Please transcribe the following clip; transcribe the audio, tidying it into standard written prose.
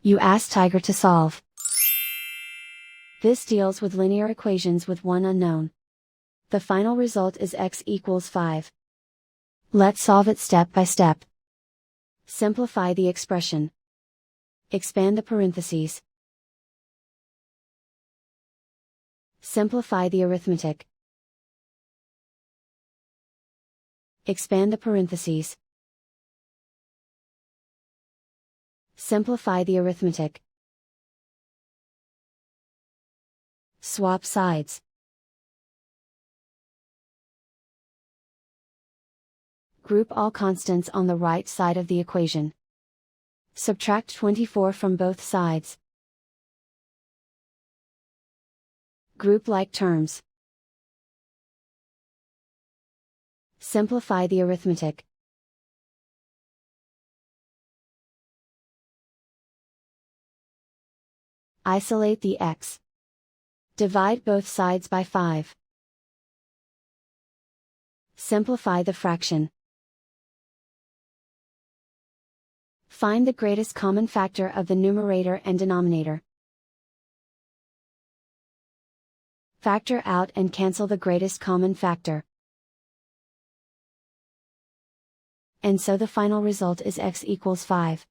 You ask Tiger to solve. This deals with linear equations with one unknown. The final result is x equals 5. Let's solve it step by step. Simplify the expression. Expand the parentheses. Simplify the arithmetic. Expand the parentheses. Simplify the arithmetic. Swap sides. Group all constants on the right side of the equation. Subtract 24 from both sides. Group like terms. Simplify the arithmetic. Isolate the x. Divide both sides by 5. Simplify the fraction. Find the greatest common factor of the numerator and denominator. Factor out and cancel the greatest common factor. And so the final result is x equals 5.